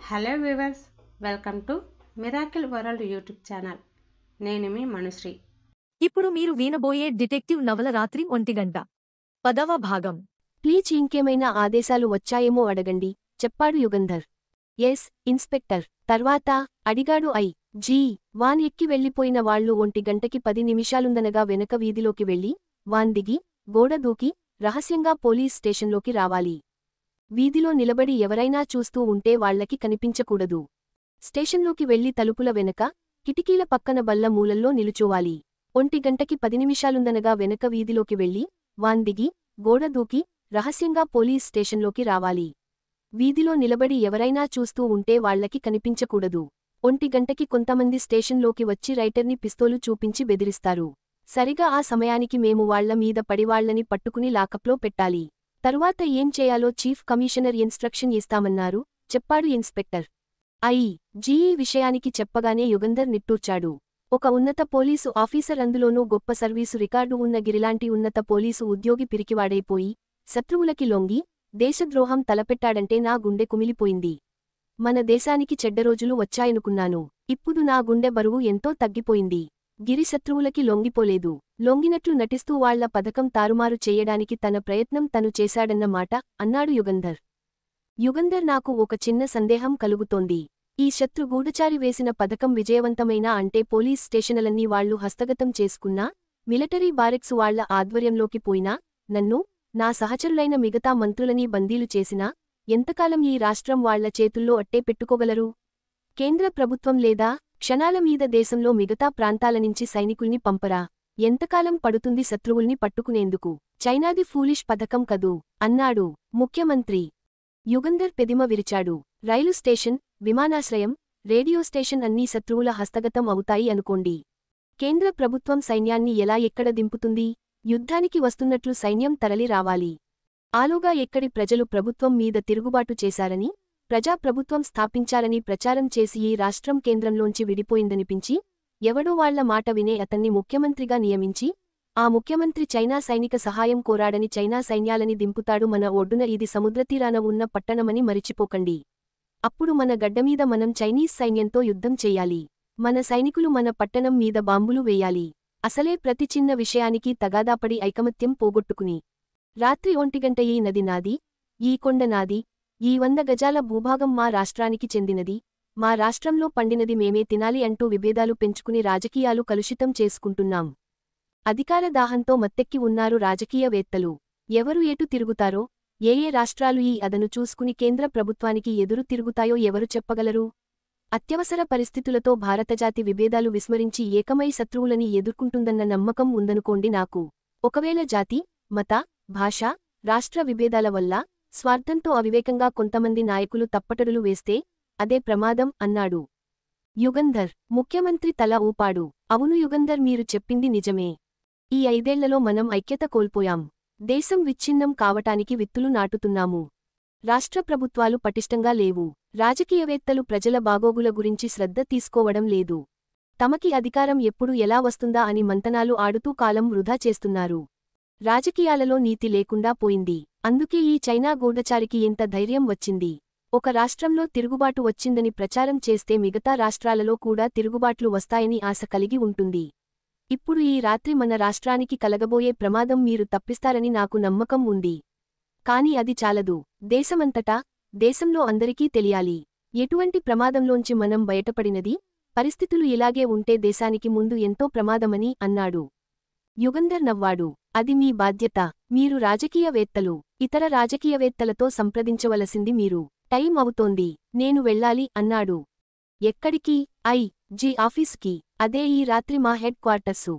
Hello viewers, welcome to miracle world YouTube channel. నేను మీ మనుశ్రీ. ఇప్పుడు మీరు వినబోయే డిటెక్టివ్ నవల రాత్రి 1 గంట 10వ భాగం. ప్లీజ్ ఇంకేమైనా ఆదేశాలు వచ్చాయేమో అడగండి, చెప్పాడు యుగంధర్. Yes inspector. తర్వాత అడిగాడు జీ. వాన్ ఎక్కి వెళ్లిపోయిన వాళ్లు 1 గంటకి 10 నిమిషాలుందనగా వెనక వీధిలోకి వెళ్లి వాన్ దిగి గోడ దూకి రహస్యంగా పోలీస్ స్టేషన్లోకి రావాలి. వీధిలో నిలబడి ఎవరైనా చూస్తూ ఉంటే వాళ్లకి కనిపించకూడదు. స్టేషన్లోకి వెళ్లి తలుపుల వెనక కిటికీల పక్కన బల్ల మూలల్లో నిలుచోవాలి. 1 గంటకి 10 నిమిషాలుందనగా వెనక వీధిలోకి వెళ్లి వాన్ దిగి గోడ దూకి రహస్యంగా పోలీస్ స్టేషన్లోకి రావాలి. వీధిలో నిలబడి ఎవరైనా చూస్తూ ఉంటే వాళ్లకి కనిపించకూడదు. 1 గంటకి కొంతమంది స్టేషన్లోకి వచ్చి రైటర్ని పిస్తోలు చూపించి బెదిరిస్తారు. సరిగా ఆ సమయానికి మేము వాళ్ల మీద పడివాళ్లని పట్టుకుని లాకప్లో పెట్టాలి. తరువాత ఏం చేయాలో చీఫ్ కమిషనర్ ఇన్స్ట్రక్షన్ ఇస్తామన్నారు, చెప్పాడు ఇన్స్పెక్టర్. జీ. ఈ విషయానికి చెప్పగానే యుగంధర్ నిట్టూర్చాడు. ఒక ఉన్నత పోలీసు ఆఫీసర్, అందులోనూ గొప్ప సర్వీసు రికార్డు ఉన్న గిరిలాంటి ఉన్నత పోలీసు ఉద్యోగి పిరికివాడైపోయి శత్రువులకి లొంగి దేశద్రోహం తలపెట్టాడంటే నా గుండె కుమిలిపోయింది. మన దేశానికి చెడ్డరోజులు వచ్చాయనుకున్నాను. ఇప్పుడు నా గుండె బరువు ఎంతో తగ్గిపోయింది. గిరి శత్రువులకి లొంగిపోలేదు. లొంగినట్లు నటిస్తూ వాళ్ల పథకం తారుమారు చెయ్యడానికి తన ప్రయత్నం తను చేశాడన్న మాట, అన్నాడు యుగంధర్. నాకు ఒక చిన్న సందేహం కలుగుతోంది. ఈ శత్రు గూఢచారి వేసిన పథకం విజయవంతమైనా అంటే పోలీస్ స్టేషనులన్నీ వాళ్లు హస్తగతం చేసుకున్నా, మిలిటరీ బారెక్సు వాళ్ల ఆధ్వర్యంలోకి పోయినా, నన్ను, నా సహచరులైన మిగతా మంత్రులని బందీలు చేసినా, ఎంతకాలం ఈ రాష్ట్రం వాళ్ల చేతుల్లో అట్టే పెట్టుకోగలరు? కేంద్ర ప్రభుత్వం లేదా క్షణాల మీద దేశంలో మిగతా ప్రాంతాలనించి సైనికుల్ని పంపరా? ఎంతకాలం పడుతుంది శత్రువుల్ని పట్టుకునేందుకు? చైనాది ఫూలిష్ పథకం కదూ, అన్నాడు ముఖ్యమంత్రి. యుగంధర్ పెదిమ విరిచాడు. రైలు స్టేషన్, విమానాశ్రయం, రేడియో స్టేషన్ అన్నీ శత్రువుల హస్తగతం అవుతాయి అనుకోండి. కేంద్ర ప్రభుత్వం సైన్యాన్ని ఎలా ఎక్కడ దింపుతుంది? యుద్ధానికి వస్తున్నట్లు సైన్యం తరలి రావాలి. ఆలోగా ఎక్కడి ప్రజలు ప్రభుత్వం మీద తిరుగుబాటు చేశారని, ప్రజాప్రభుత్వం స్థాపించాలని ప్రచారం చేసి ఈ రాష్ట్రం కేంద్రంలోంచి విడిపోయిందనిపించి, ఎవడో వాళ్ల మాట వినే అతన్ని ముఖ్యమంత్రిగా నియమించి, ఆ ముఖ్యమంత్రి చైనా సైనిక సహాయం కోరాడని చైనా సైన్యాలని దింపుతాడు. మన ఒడ్డున ఇది సముద్రతీరాన ఉన్న పట్టణమని మరిచిపోకండి. అప్పుడు మన గడ్డమీద మనం చైనీస్ సైన్యంతో యుద్ధం చెయ్యాలి. మన సైనికులు మన పట్టణం మీద బాంబులు వేయాలి. అసలే ప్రతి చిన్న విషయానికి తగాదాపడి ఐకమత్యం పోగొట్టుకుని, రాత్రి 1 గంట ఈ నది నాది, ఈ కొండ నాది, ఈ 100 గజాల భూభాగం మా రాష్ట్రానికి చెందినది, మా రాష్ట్రంలో పండినది మేమే తినాలి అంటూ విభేదాలు పెంచుకుని రాజకీయాలు కలుషితం చేసుకుంటున్నాం. అధికార దాహంతో మత్తెక్కి ఉన్నారు రాజకీయవేత్తలు. ఎవరు ఎటు తిరుగుతారో, ఏ రాష్ట్రాలు ఈ అదను చూసుకుని కేంద్ర ప్రభుత్వానికి ఎదురు తిరుగుతాయో ఎవరు చెప్పగలరు? అత్యవసర పరిస్థితులతో భారతజాతి విభేదాలు విస్మరించి ఏకమై శత్రువులని ఎదుర్కొంటుందన్న నమ్మకం ఉందనుకోండి నాకు. ఒకవేళ జాతి, మత, భాష, రాష్ట్ర విభేదాల వల్ల స్వార్థంతో అవివేకంగా కొంతమంది నాయకులు తప్పటడులు వేస్తే అదే ప్రమాదం, అన్నాడు యుగంధర్. ముఖ్యమంత్రి తల ఊపాడు. అవును యుగంధర్, మీరు చెప్పింది నిజమే. ఈ 5 ఏళ్లలో మనం ఐక్యత కోల్పోయాం. దేశం విచ్ఛిన్నం కావటానికి విత్తులు నాటుతున్నాము. రాష్ట్ర ప్రభుత్వాలు పటిష్టంగా లేవు. రాజకీయవేత్తలు ప్రజల బాగోగుల గురించి శ్రద్ధ తీసుకోవడం లేదు. తమకి అధికారం ఎప్పుడు ఎలా వస్తుందా అని మంతనాలు ఆడుతూ కాలం వృధా చేస్తున్నారు. రాజకీయాలలో నీతి లేకుండా పోయింది. అందుకే ఈ చైనా గూఢచారికి ఎంత ధైర్యం వచ్చింది? ఒక రాష్ట్రంలో తిరుగుబాటు వచ్చిందని ప్రచారం చేస్తే మిగతా రాష్ట్రాలలో కూడా తిరుగుబాట్లు వస్తాయని ఆశ కలిగి ఉంటుంది. ఇప్పుడు ఈ రాత్రి మన రాష్ట్రానికి కలగబోయే ప్రమాదం మీరు తప్పిస్తారని నాకు నమ్మకం ఉంది. కాని అది చాలదు. దేశమంతటా, దేశంలో అందరికీ తెలియాలి ఎటువంటి ప్రమాదంలోంచి మనం బయటపడినది. పరిస్థితులు ఇలాగే ఉంటే దేశానికి ముందు ఎంతో ప్రమాదమని, అన్నాడు. యుగంధర్ నవ్వాడు. అది మీ బాధ్యత. మీరు రాజకీయవేత్తలు. ఇతర రాజకీయవేత్తలతో సంప్రదించవలసింది మీరు. టైం అవుతోంది, నేను వెళ్ళాలి, అన్నాడు. ఎక్కడికి? జీ ఆఫీసుకి. అదే ఈ రాత్రి మా హెడ్ క్వార్టర్సు.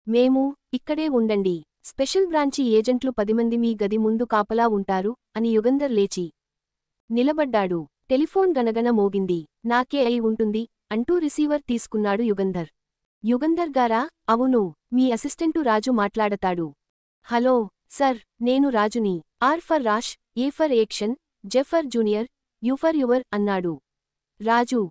మేము ఇక్కడే ఉండండి. స్పెషల్ బ్రాంచి ఏజెంట్లు 10 మంది మీ గది ముందు కాపలా ఉంటారు, అని యుగంధర్ లేచి నిలబడ్డాడు. టెలిఫోన్ గనగన మోగింది. నాకే అయి ఉంటుంది, అంటూ రిసీవర్ తీసుకున్నాడు యుగంధర్. యుగంధర్ గారా? అవును, మీ అసిస్టెంటు రాజు మాట్లాడతాడు. హలో సర్, నేను రాజుని. R for rash, A for action, J for junior, U for your, అన్నాడు రాజు.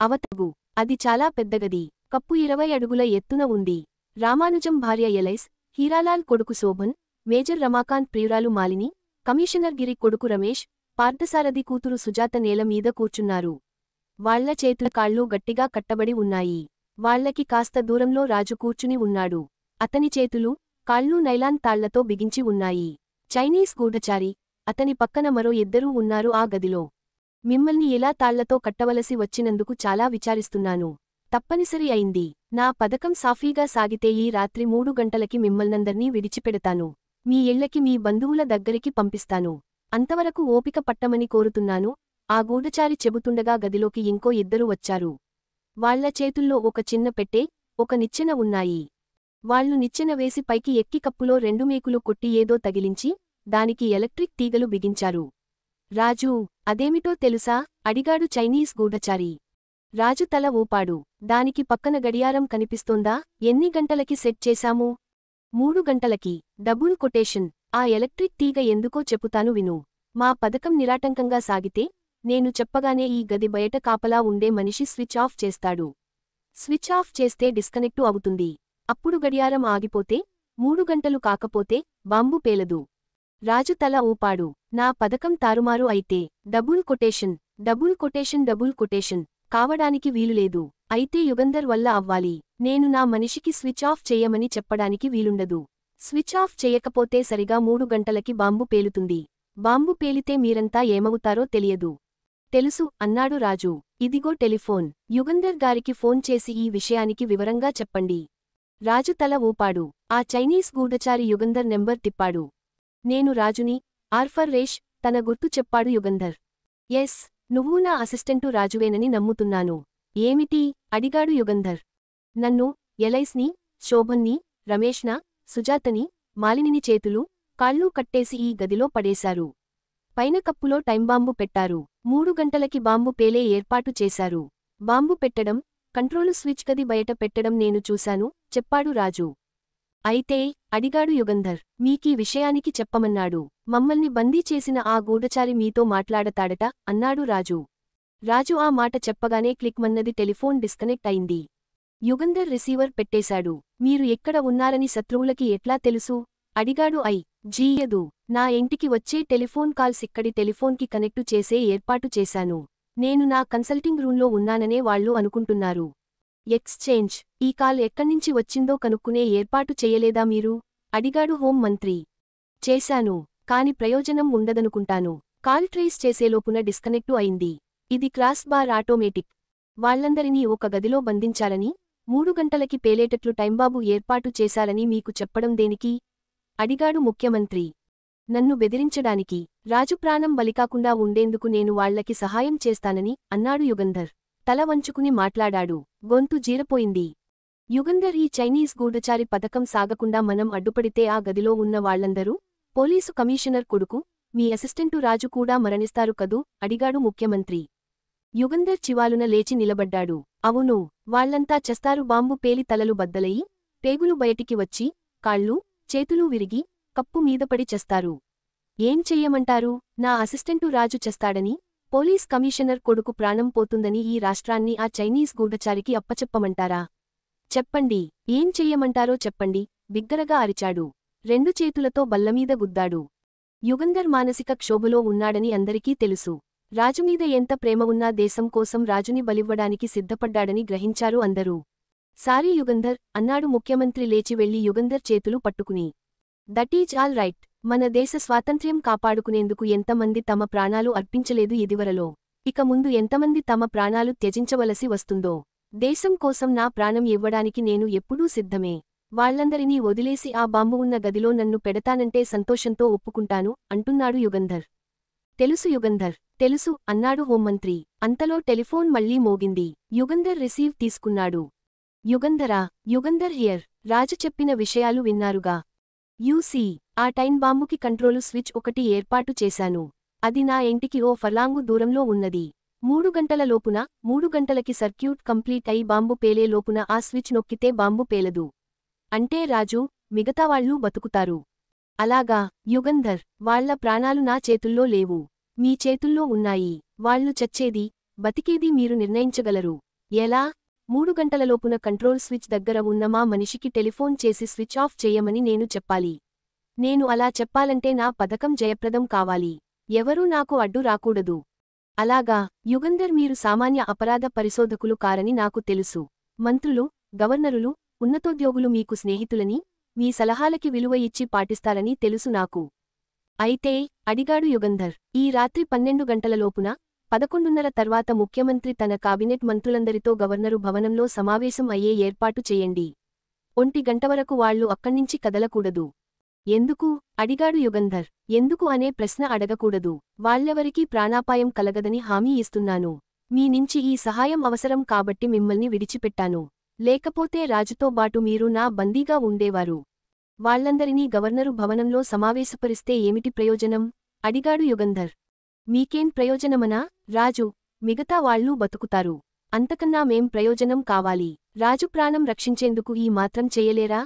అవతగు. అది చాలా పెద్దగది. కప్పు 20 అడుగుల ఎత్తున ఉంది. రామానుజం భార్య ఎలైస్, హీరాలాల్ కొడుకు శోభన్, మేజర్ రమాకాంత్ ప్రియురాలు మాలిని, కమిషనర్ గిరి కొడుకు రమేష్, పార్థసారథి కూతురు సుజాత నేల మీద కూర్చున్నారు. వాళ్ల చేతుల కాళ్ళు గట్టిగా కట్టబడి ఉన్నాయి. వాళ్లకి కాస్త దూరంలో రాజు కూర్చుని ఉన్నాడు. అతని చేతులు, కాళ్ళు నైలాన్ తాళ్లతో బిగించి ఉన్నాయి. చైనీస్ గూఢచారి, అతని పక్కన మరో ఇద్దరూ ఉన్నారు ఆ గదిలో. మిమ్మల్ని ఇలా తాళ్లతో కట్టవలసి వచ్చినందుకు చాలా విచారిస్తున్నాను. తప్పనిసరి అయింది. నా పథకం సాఫీగా సాగితే ఈ రాత్రి 3 గంటలకి మిమ్మల్నందర్నీ విడిచిపెడతాను. మీ ఇళ్లకి మీ బంధువుల దగ్గరికి పంపిస్తాను. అంతవరకు ఓపిక పట్టమని కోరుతున్నాను. ఆ గూఢచారి చెబుతుండగా గదిలోకి ఇంకో ఇద్దరు వచ్చారు. వాళ్ల చేతుల్లో ఒక చిన్న పెట్టె, ఒక నిచ్చెన ఉన్నాయి. వాళ్లు నిచ్చెన వేసి పైకి ఎక్కి కప్పులో 2 మేకులు కొట్టి ఏదో తగిలించి దానికి ఎలక్ట్రిక్ తీగలు బిగించారు. రాజూ, అదేమిటో తెలుసా? అడిగాడు చైనీస్ గూఢచారి. రాజు తల ఊపాడు. దానికి పక్కన గడియారం కనిపిస్తోందా? ఎన్ని గంటలకి సెట్ చేశాము? 3 గంటలకి. Double quotation. ఆ ఎలక్ట్రిక్ తీగ ఎందుకో చెప్పుతాను విను. మా పథకం నిరాటంకంగా సాగితే నేను చెప్పగానే ఈ గది బయట కాపలా ఉండే మనిషి స్విచ్ ఆఫ్ చేస్తాడు. స్విచ్ ఆఫ్ చేస్తే డిస్కనెక్టు అవుతుంది. అప్పుడు గడియారం ఆగిపోతే 3 గంటలు కాకపోతే బాంబు పేలదు. రాజు తల ఊపాడు. నా పథకం తారుమారు అయితే double quotation, double quotation, double quotation కావడానికి వీలులేదు. అయితే యుగంధర్ వల్ల అవ్వాలి. నేను నా మనిషికి స్విచ్ ఆఫ్ చెయ్యమని చెప్పడానికి వీలుండదు. స్విచ్ ఆఫ్ చెయ్యకపోతే సరిగా 3 గంటలకి బాంబు పేలుతుంది. బాంబు పేలితే మీరంతా ఏమవుతారో తెలియదు. తెలుసు అన్నాడు రాజు. ఇదిగో టెలిఫోన్. యుగంధర్ గారికి ఫోన్ చేసి ఈ విషయానికి వివరంగా చెప్పండి. రాజు తల ఊపాడు. ఆ చైనీస్ గూఢచారి యుగంధర్ నెంబర్ తిప్పాడు. నేను రాజుని, ఆర్ఫర్ రేష్, తన గుర్తు చెప్పాడు యుగంధర్. ఎస్, నువ్వు నా అసిస్టెంటు రాజువేనని నమ్ముతున్నాను. ఏమిటి? అడిగాడు యుగంధర్. నన్ను, ఎలైస్ని, శోభన్ని, రమేష్న, సుజాతని, మాలినిని చేతులు, కాళ్ళు కట్టేసి ఈ గదిలో పడేశారు. పైన కప్పులో టైంబాంబు పెట్టారు. 3 గంటలకి బాంబు పేలే ఏర్పాటు చేశారు. బాంబు పెట్టడం, కంట్రోలు స్విచ్ గది బయట పెట్టడం నేను చూశాను, చెప్పాడు రాజు. అయితే? అడిగాడు యుగంధర్. మీకీ విషయానికి చెప్పమన్నాడు. మమ్మల్ని బందీ చేసిన ఆ గూఢచారి మీతో మాట్లాడతాడట అన్నాడు రాజు. రాజు ఆ మాట చెప్పగానే క్లిక్మన్నది టెలిఫోన్ డిస్కనెక్ట్ అయింది. యుగంధర్ రిసీవర్ పెట్టేశాడు. మీరు ఎక్కడ ఉన్నారని శత్రువులకి ఎట్లా తెలుసు? అడిగాడు జీయదు. నా ఇంటికి వచ్చే టెలిఫోన్ కాల్స్ ఇక్కడి టెలిఫోన్కి కనెక్టు చేసే ఏర్పాటు చేశాను. నేను నా కన్సల్టింగ్ రూంలో ఉన్నాననే వాళ్లు అనుకుంటున్నారు. ఎక్స్చేంజ్. ఈ కాల్ ఎక్కడ్నించి వచ్చిందో కనుక్కునే ఏర్పాటు చెయ్యలేదా మీరు? అడిగాడు హోం మంత్రి. చేశాను. కాని ప్రయోజనం ఉండదనుకుంటాను. కాల్ ట్రేస్ చేసేలోపున డిస్కనెక్టు అయింది. ఇది క్రాస్ బార్ ఆటోమేటిక్. వాళ్లందరినీ ఒక గదిలో బంధించాలని, 3 గంటలకి పేలేటట్లు టైంబాబు ఏర్పాటు చేశారని మీకు చెప్పడం దేనికి? అడిగాడు ముఖ్యమంత్రి. నన్ను బెదిరించడానికి. రాజు ప్రాణం బలికాకుండా ఉండేందుకు నేను వాళ్లకి సహాయం చేస్తానని అన్నాడు యుగంధర్. తల వంచుకుని మాట్లాడాడు. గొంతు జీరపోయింది. యుగంధర్, ఈ చైనీస్ గూఢచారి పథకం సాగకుండా మనం అడ్డుపడితే ఆ గదిలో ఉన్న వాళ్లందరూ, పోలీసు కమిషనర్ కొడుకు, మీ అసిస్టెంటు రాజు కూడా మరణిస్తారు కదూ? అడిగాడు ముఖ్యమంత్రి. యుగంధర్ చివాలున లేచి నిలబడ్డాడు. అవును, వాళ్లంతా చస్తారు. బాంబు పేలి తలలు బద్దలయి, పేగులు బయటికి వచ్చి, కాళ్ళు, చేతులు విరిగి, కప్పు మీదపడి చస్తారు. ఏం చెయ్యమంటారు? నా అసిస్టెంటు రాజు చస్తాడని, పోలీస్ కమిషనర్ కొడుకు ప్రాణం పోతుందని ఈ రాష్ట్రాన్ని ఆ చైనీస్ గూఢచారికి అప్పచెప్పమంటారా? చెప్పండి. ఏం చెయ్యమంటారో చెప్పండి, బిగ్గరగా అరిచాడు. 2 చేతులతో బల్లమీద గుద్దాడు. యుగంధర్ మానసిక క్షోభలో ఉన్నాడని అందరికీ తెలుసు. రాజుమీద ఎంత ప్రేమ ఉన్నా దేశం కోసం రాజుని బలివ్వడానికి సిద్ధపడ్డాడని గ్రహించారు అందరూ. సారీ యుగంధర్ అన్నాడు ముఖ్యమంత్రి లేచి వెళ్లి యుగంధర్ చేతులు పట్టుకుని. That is all right. మన దేశ స్వాతంత్ర్యం కాపాడుకునేందుకు ఎంతమంది తమ ప్రాణాలు అర్పించలేదు ఇదివరలో. ఇక ముందు ఎంతమంది తమ ప్రాణాలు త్యజించవలసి వస్తుందో. దేశం కోసం నా ప్రాణం ఇవ్వడానికి నేను ఎప్పుడూ సిద్ధమే. వాళ్లందరినీ వదిలేసి ఆ బాంబు ఉన్న గదిలో నన్ను పెడతానంటే సంతోషంతో ఒప్పుకుంటాను అంటున్నాడు యుగంధర్. తెలుసు యుగంధర్, తెలుసు అన్నాడు హోంమంత్రి. అంతలో టెలిఫోన్ మళ్లీ మోగింది. యుగంధర్ రిసీవ్ తీసుకున్నాడు. యుగంధరా? యుగంధర్ హియర్. రాజు చెప్పిన విషయాలు విన్నారుగా. యూసీ, ఆ టైం బాంబుకి కంట్రోలు స్విచ్ ఒకటి ఏర్పాటు చేశాను. అది నా ఇంటికి ఓ ఫర్లాంగు దూరంలో ఉన్నది. 3 గంటల లోపున, 3 గంటలకి సర్క్యూట్ కంప్లీట్ అయి బాంబు పేలే లోపున ఆ స్విచ్ నొక్కితే బాంబు పేలదు. అంటే రాజు, మిగతావాళ్లూ బతుకుతారు. అలాగా? యుగంధర్, వాళ్ల ప్రాణాలు నా చేతుల్లో లేవు. మీ చేతుల్లో ఉన్నాయి. వాళ్లు చచ్చేది, బతికేది మీరు నిర్ణయించగలరు. ఎలా? 3 గంటలలోపున కంట్రోల్ స్విచ్ దగ్గర ఉన్న మా మనిషికి టెలిఫోన్ చేసి స్విచ్ ఆఫ్ చెయ్యమని నేను చెప్పాలి. నేను అలా చెప్పాలంటే నా పథకం జయప్రదం కావాలి. ఎవరూ నాకు అడ్డు రాకూడదు. అలాగా, యుగంధర్, మీరు సామాన్య అపరాధ పరిశోధకులు కారని నాకు తెలుసు. మంత్రులు, గవర్నరులు, ఉన్నతోద్యోగులు మీకు స్నేహితులని, మీ సలహాలకి విలువ ఇచ్చి పాటిస్తారని తెలుసు నాకు. అయితే, అడిగాడు యుగంధర్, ఈ రాత్రి 12 గంటలలోపున 11:30 తర్వాత ముఖ్యమంత్రి తన కాబినెట్ మంత్రులందరితో గవర్నరు భవనంలో సమావేశం అయ్యే ఏర్పాటు చెయ్యండి. 1 గంట వరకు వాళ్లు అక్కడ్నించి కదలకూడదు. ఎందుకు? అడిగాడు యుగంధర్. ఎందుకు అనే ప్రశ్న అడగకూడదు. వాళ్లెవరికీ ప్రాణాపాయం కలగదని హామీ ఇస్తున్నాను. మీ నుంచి ఈ సహాయం అవసరం కాబట్టి మిమ్మల్ని విడిచిపెట్టాను. లేకపోతే రాజుతో బాటు మీరు నా బందీగా ఉండేవారు. వాళ్లందరినీ గవర్నరు భవనంలో సమావేశపరిస్తే ఏమిటి ప్రయోజనం? అడిగాడు యుగంధర్. మీకేం ప్రయోజనమనా? రాజు, మిగతా వాళ్లూ బతుకుతారు. అంతకన్నా మేం ప్రయోజనం కావాలి. రాజు ప్రాణం రక్షించేందుకు ఈ మాత్రం చెయ్యలేరా?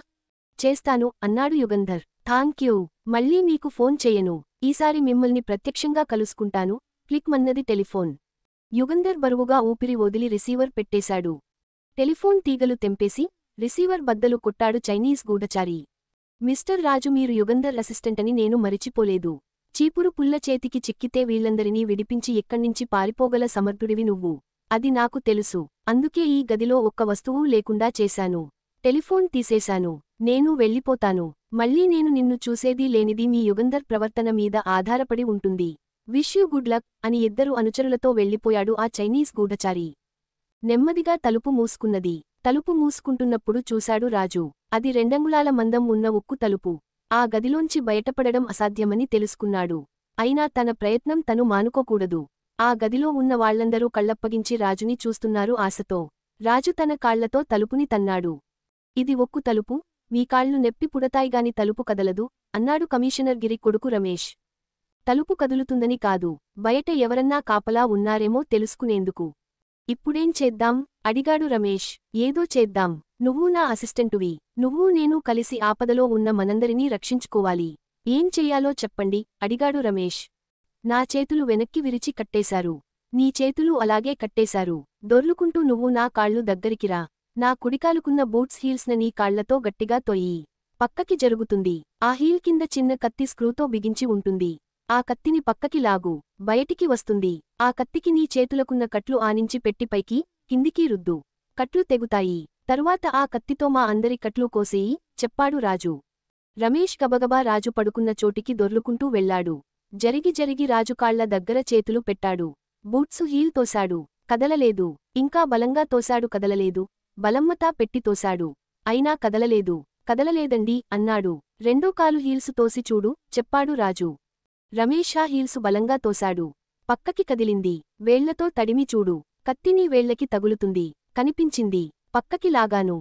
చేస్తాను అన్నాడు యుగంధర్. థాంక్యూ. మళ్ళీ మీకు ఫోన్ చెయ్యను. ఈసారి మిమ్మల్ని ప్రత్యక్షంగా కలుసుకుంటాను. క్లిక్ మన్నది టెలిఫోన్. యుగంధర్ బరువుగా ఊపిరి వదిలి రిసీవర్ పెట్టేశాడు. టెలిఫోన్ తీగలు తెంపేసి రిసీవర్ బద్దలు కొట్టాడు చైనీస్ గూఢచారి. మిస్టర్ రాజు, మీరు యుగంధర్ అసిస్టెంటని నేను మరిచిపోలేదు. చీపురు పుల్ల చేతికి చిక్కితే వీళ్లందరినీ విడిపించి ఎక్కడ్నించి పారిపోగల సమర్థుడివి నువ్వు. అది నాకు తెలుసు. అందుకే ఈ గదిలో ఒక్క వస్తువూ లేకుండా చేశాను. టెలిఫోన్ తీసేశాను. నేను వెళ్ళిపోతాను. మళ్ళీ నేను నిన్ను చూసేదీ లేనిది మీ యుగంధర్ ప్రవర్తన మీద ఆధారపడి ఉంటుంది. విష్ యూ గుడ్ లక్ అని ఇద్దరు అనుచరులతో వెళ్ళిపోయాడు ఆ చైనీస్ గూఢచారి. నెమ్మదిగా తలుపు మూసుకున్నది. తలుపు మూసుకుంటున్నప్పుడు చూశాడు రాజు. అది 2 అంగుళాల మందం ఉన్న ఉక్కు తలుపు. ఆ గదిలోంచి బయటపడడం అసాధ్యమని తెలుసుకున్నాడు. అయినా తన ప్రయత్నం తను మానుకోకూడదు. ఆ గదిలో ఉన్న వాళ్లందరూ కళ్లప్పగించి రాజుని చూస్తున్నారు ఆశతో. రాజు తన కాళ్లతో తలుపుని తన్నాడు. ఇది ఒక్కు తలుపు, మీ కాళ్లు నెప్పి పుడతాయిగాని తలుపు కదలదు అన్నాడు కమిషనర్ గిరి కొడుకు రమేష్. తలుపు కదులుతుందని కాదు, బయట ఎవరన్నా కాపలా ఉన్నారేమో తెలుసుకునేందుకు. ఇప్పుడేం చేద్దాం? అడిగాడు రమేష్. ఏదో చేద్దాం. నువ్వు నా అసిస్టెంటువి. నువ్వూ నేను కలిసి ఆపదలో ఉన్న మనందరినీ రక్షించుకోవాలి. ఏం చెయ్యాలో చెప్పండి అడిగాడు రమేష్. నా చేతులు వెనక్కి విరిచి కట్టేశారు. నీ చేతులు అలాగే కట్టేశారు. దొర్లుకుంటూ నువ్వు నా కాళ్ళు దగ్గరికిరా. నా కుడికాలుకున్న బూట్స్ హీల్స్న నీ కాళ్లతో గట్టిగా తొయ్యి. పక్కకి జరుగుతుంది. ఆ హీల్ కింద చిన్న కత్తి స్క్రూతో బిగించి ఉంటుంది. ఆ కత్తిని పక్కకి లాగు. బయటికి వస్తుంది. ఆ కత్తికి నీ చేతులకున్న కట్లు ఆనించి పెట్టి పైకి, కిందికి రుద్దు. కట్లు తెగుతాయి. తరువాత ఆ కత్తితో మా అందరి కట్లు కోసేయి చెప్పాడు రాజు. రమేష్ గబగబా రాజు పడుకున్న చోటికి దొర్లుకుంటూ వెళ్లాడు. జరిగి రాజు కాళ్ల దగ్గర చేతులు పెట్టాడు. బూట్సు హీల్ తోశాడు. కదలలేదు. ఇంకా బలంగా తోశాడు. కదలలేదు. బలమ్మతా పెట్టి తోశాడు. అయినా కదలలేదు. కదలలేదండి అన్నాడు. 2వ కాలు హీల్సు తోసి చూడు చెప్పాడు రాజు. రమేష్ ఆ హీల్సు బలంగా తోశాడు. పక్కకి కదిలింది. వేళ్లతో తడిమి చూడు. కత్తి నీ వేళ్లకి తగులుతుంది. కనిపించింది. పక్కకి లాగాను.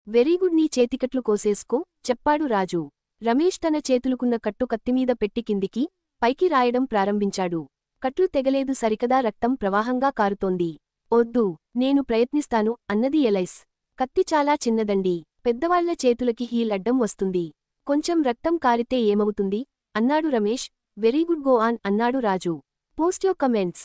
వెరీగుడ్, నీ చేతికట్లు కోసేసుకో చెప్పాడు రాజు. రమేష్ తన చేతులుకున్న కట్టు కత్తిమీద పెట్టి కిందికి, పైకి రాయడం ప్రారంభించాడు. కట్లు తెగలేదు సరికదా, రక్తం ప్రవాహంగా కారుతోంది. ఒద్దు, నేను ప్రయత్నిస్తాను అన్నది ఎలైస్. కత్తి చాలా చిన్నదండి. పెద్దవాళ్ల చేతులకి హీల్ అడ్డం వస్తుంది. కొంచెం రక్తం కారితే ఏమవుతుంది అన్నాడు రమేష్. వెరీగుడ్, గో ఆన్ అన్నాడు రాజు. Post your comments.